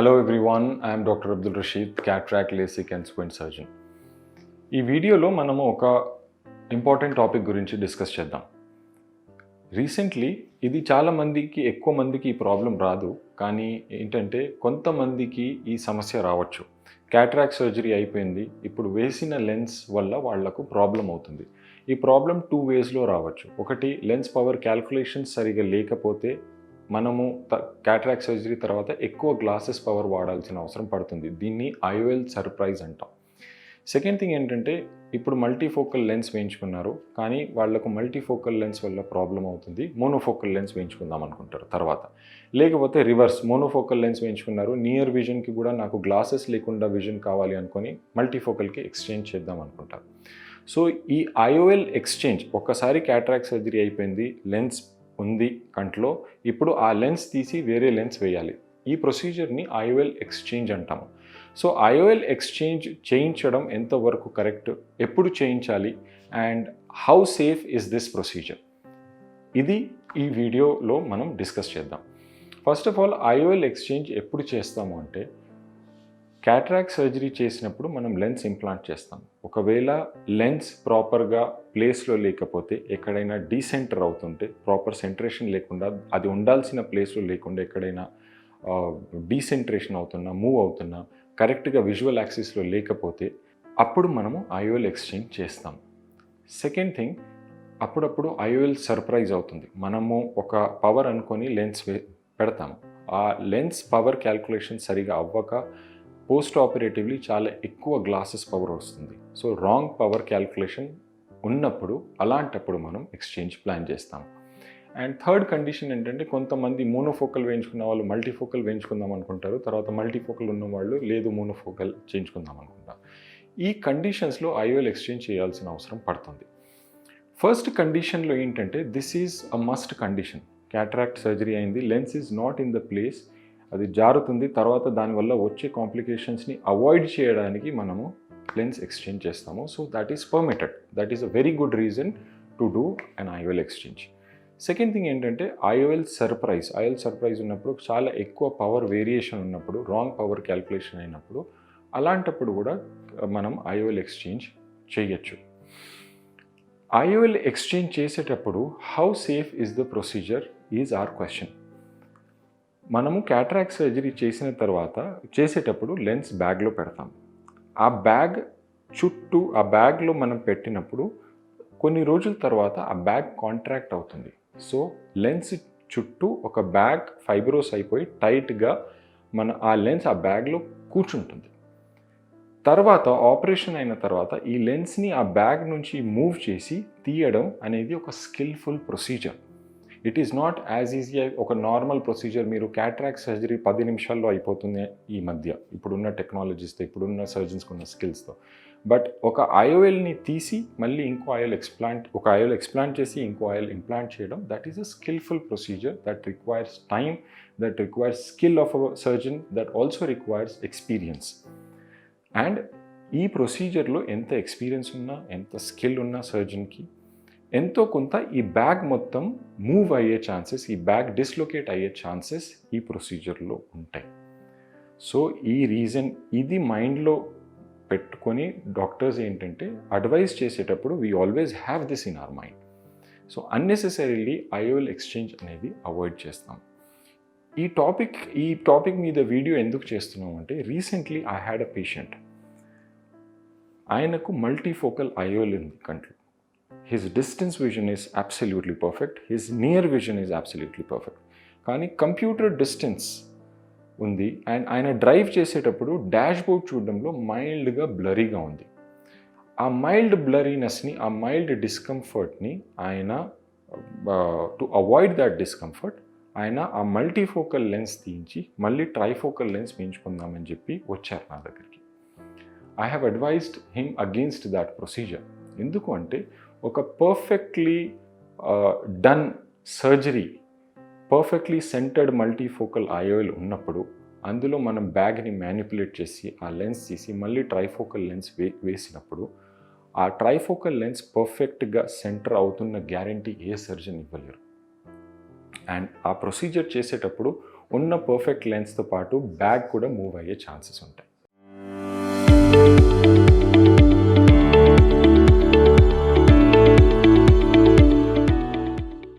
Hello everyone, I am Dr. Abdul Rashid, cataract, LASIK and squint surgeon. ఈ వీడియోలో మనము ఒక ఇంపార్టెంట్ టాపిక్ గురించి డిస్కస్ చేద్దాం. రీసెంట్లీ ఇది ఎక్కువ మందికి ఈ ప్రాబ్లం రాదు, కానీ ఏంటంటే కొంతమందికి ఈ సమస్య రావచ్చు. క్యాటరాక్ట్ సర్జరీ అయిపోయింది, ఇప్పుడు వేసిన లెన్స్ వల్ల వాళ్లకు ప్రాబ్లం అవుతుంది. ఈ ప్రాబ్లం 2 వేస్లో రావచ్చు. ఒకటి, లెన్స్ పవర్ క్యాల్కులేషన్స్ సరిగా లేకపోతే మనము క్యాటరాక్ట్ సర్జరీ తర్వాత ఎక్కువ గ్లాసెస్ పవర్ వాడాల్సిన అవసరం పడుతుంది. దీన్ని ఐఓఎల్ సర్ప్రైజ్ అంటాం. సెకండ్ థింగ్ ఏంటంటే, ఇప్పుడు మల్టీఫోకల్ లెన్స్ వేయించుకున్నారు, కానీ వాళ్లకు మల్టీఫోకల్ లెన్స్ వల్ల ప్రాబ్లం అవుతుంది, మోనోఫోకల్ లెన్స్ వేయించుకుందాం అనుకుంటారు తర్వాత. లేకపోతే రివర్స్, మోనోఫోకల్ లెన్స్ వేయించుకున్నారు, నియర్ విజన్కి కూడా నాకు గ్లాసెస్ లేకుండా విజన్ కావాలి అనుకొని మల్టీఫోకల్కి ఎక్స్చేంజ్ చేద్దాం అనుకుంటారు. సో ఈ ఐఓఎల్ ఎక్స్చేంజ్, ఒక్కసారి క్యాటరాక్ట్ సర్జరీ అయిపోయింది, లెన్స్ ఉంది కంట్లో, ఇప్పుడు ఆ లెన్స్ తీసి వేరే లెన్స్ వేయాలి. ఈ ప్రొసీజర్ని ఐఓఎల్ ఎక్స్చేంజ్ అంటాము. సో ఐఓఎల్ ఎక్స్చేంజ్ చేయించడం ఎంతవరకు కరెక్ట్, ఎప్పుడు చేయించాలి, and how safe is this procedure, ఇది ఈ వీడియోలో మనం డిస్కస్ చేద్దాం. First of all, IOL exchange ఎప్పుడు చేస్తాము అంటే, క్యాటరాక్ట్ సర్జరీ చేసినప్పుడు మనం లెన్స్ ఇంప్లాంట్ చేస్తాం. ఒకవేళ లెన్స్ ప్రాపర్గా ప్లేస్లో లేకపోతే, ఎక్కడైనా డీసెంటర్ అవుతుంటే, ప్రాపర్ సెంట్రేషన్ లేకుండా, అది ఉండాల్సిన ప్లేస్లో లేకుండా ఎక్కడైనా డీసెంట్రేషన్ అవుతున్నా, మూవ్ అవుతున్నా, కరెక్ట్గా విజువల్ యాక్సిస్లో లేకపోతే, అప్పుడు మనము ఐఓఎల్ ఎక్స్చేంజ్ చేస్తాం. సెకండ్ థింగ్, అప్పుడప్పుడు ఐఓఎల్ సర్ప్రైజ్ అవుతుంది. మనము ఒక పవర్ అనుకొని లెన్స్ పెడతాము, ఆ లెన్స్ పవర్ క్యాల్కులేషన్ సరిగా అవ్వక పోస్ట్ ఆపరేటివ్లీ చాలా ఎక్కువ గ్లాసెస్ పవర్ వస్తుంది. సో రాంగ్ పవర్ క్యాల్కులేషన్ ఉన్నప్పుడు, అలాంటప్పుడు మనం ఎక్స్చేంజ్ ప్లాన్ చేస్తాం. అండ్ థర్డ్ కండిషన్ ఏంటంటే, కొంతమంది మోనోఫోకల్ వేయించుకున్న వాళ్ళు మల్టీఫోకల్ వేయించుకుందాం అనుకుంటారు, తర్వాత మల్టీఫోకల్ ఉన్న వాళ్ళు లేదు మోనోఫోకల్ చేయించుకుందాం అనుకుంటారు. ఈ కండిషన్స్లో ఐఓఎల్ ఎక్స్చేంజ్ చేయాల్సిన అవసరం పడుతుంది. ఫస్ట్ కండిషన్లో ఏంటంటే, this is a must condition. Cataract surgery అయింది, lens is not in the place, అది జారుతుంది, తర్వాత దానివల్ల వచ్చే కాంప్లికేషన్స్ని అవాయిడ్ చేయడానికి మనము లెన్స్ ఎక్స్చేంజ్ చేస్తాము. So that is permitted, that is a very good reason to do an IOL exchange. Second thing ఏంటంటే, ఐఓఎల్ సర్ప్రైజ్ ఉన్నప్పుడు, చాలా ఎక్కువ పవర్ వేరియేషన్ ఉన్నప్పుడు, రాంగ్ పవర్ క్యాల్కులేషన్ అయినప్పుడు, అలాంటప్పుడు కూడా మనం ఐఓఎల్ ఎక్స్చేంజ్ చేయొచ్చు. ఐఓఎల్ ఎక్స్చేంజ్ చేసేటప్పుడు how safe is the procedure is our question. మనము క్యాటరాక్ట్ సర్జరీ చేసిన తర్వాత చేసేటప్పుడు లెన్స్ బ్యాగ్లో పెడతాం. ఆ బ్యాగ్ చుట్టూ, ఆ బ్యాగ్లో మనం పెట్టినప్పుడు కొన్ని రోజుల తర్వాత ఆ బ్యాగ్ కాంట్రాక్ట్ అవుతుంది. సో లెన్స్ చుట్టూ ఒక బ్యాగ్ ఫైబ్రోస్ అయిపోయి టైట్గా ఆ లెన్స్ ఆ బ్యాగ్లో కూర్చుంటుంది. తర్వాత ఆపరేషన్ అయిన తర్వాత ఈ లెన్స్ని ఆ బ్యాగ్ నుంచి మూవ్ చేసి తీయడం అనేది ఒక skilful procedure. It is not as easy ఒక నార్మల్ ప్రొసీజర్. మీరు క్యాటరాక్ట్ సర్జరీ 10 నిమిషాల్లో అయిపోతుంది ఈ మధ్య, ఇప్పుడున్న టెక్నాలజీస్తో, ఇప్పుడున్న సర్జన్స్కి ఉన్న స్కిల్స్తో. బట్ ఒక ఐఓఎల్ని తీసి మళ్ళీ ఇంకో ఐఓఎల్ ఎక్స్ప్లాంట్ చేసి ఇంకో ఐఓఎల్ ఇంప్లాంట్ చేయడం, that is a skilful procedure that requires time, that requires skill of a surgeon, that also requires experience. And ఈ ప్రొసీజర్లో ఎంత ఎక్స్పీరియన్స్ ఉన్నా, ఎంత స్కిల్ ఉన్నా సర్జన్కి, ఎంతో కొంత ఈ బ్యాగ్ మొత్తం మూవ్ అయ్యే ఛాన్సెస్, ఈ బ్యాగ్ డిస్లొకేట్ అయ్యే ఛాన్సెస్ ఈ ప్రొసీజర్లో ఉంటాయి. సో ఈ రీజన్, ఇది మైండ్లో పెట్టుకొని డాక్టర్స్ ఏంటంటే అడ్వైస్ చేసేటప్పుడు we always have this in our mind. So unnecessarily IOL exchange అనేది అవాయిడ్ చేస్తాం. ఈ టాపిక్ మీద వీడియో ఎందుకు చేస్తున్నాం అంటే, recently I had a patient. ఆయనకు మల్టీఫోకల్ ఐఓఎల్ ఉంది కంట్లో. His distance vision is absolutely perfect. His near vision is absolutely perfect. కానీ కంప్యూటర్ డిస్టెన్స్ ఉంది, అండ్ ఆయన డ్రైవ్ చేసేటప్పుడు డాష్ బోర్డ్ చూడడంలో మైల్డ్గా బ్లరీగా ఉంది. ఆ మైల్డ్ బ్లరీనెస్ని, ఆ మైల్డ్ డిస్కంఫర్ట్ని ఆయన, టు అవాయిడ్ దట్ డిస్కంఫర్ట్, ఆయన ఆ మల్టీఫోకల్ లెన్స్ తీయించి మళ్ళీ ట్రైఫోకల్ లెన్స్ వేయించుకుందామని చెప్పి వచ్చారు నా దగ్గరికి. I have advised him against that procedure. ఎందుకు అంటే, ఒక perfectly done surgery, perfectly centred multifocal IOL ఉన్నప్పుడు, అందులో మనం బ్యాగ్ని మ్యానిపులేట్ చేసి ఆ లెన్స్ తీసి మళ్ళీ ట్రైఫోకల్ లెన్స్ వేసినప్పుడు, ఆ ట్రైఫోకల్ లెన్స్ పర్ఫెక్ట్గా సెంటర్ అవుతున్న గ్యారంటీ ఏ సర్జన్ ఇవ్వలేరు. అండ్ ఆ ప్రొసీజర్ చేసేటప్పుడు ఉన్న పర్ఫెక్ట్ లెన్స్తో పాటు బ్యాగ్ కూడా మూవ్ అయ్యే ఛాన్సెస్ ఉంటాయి.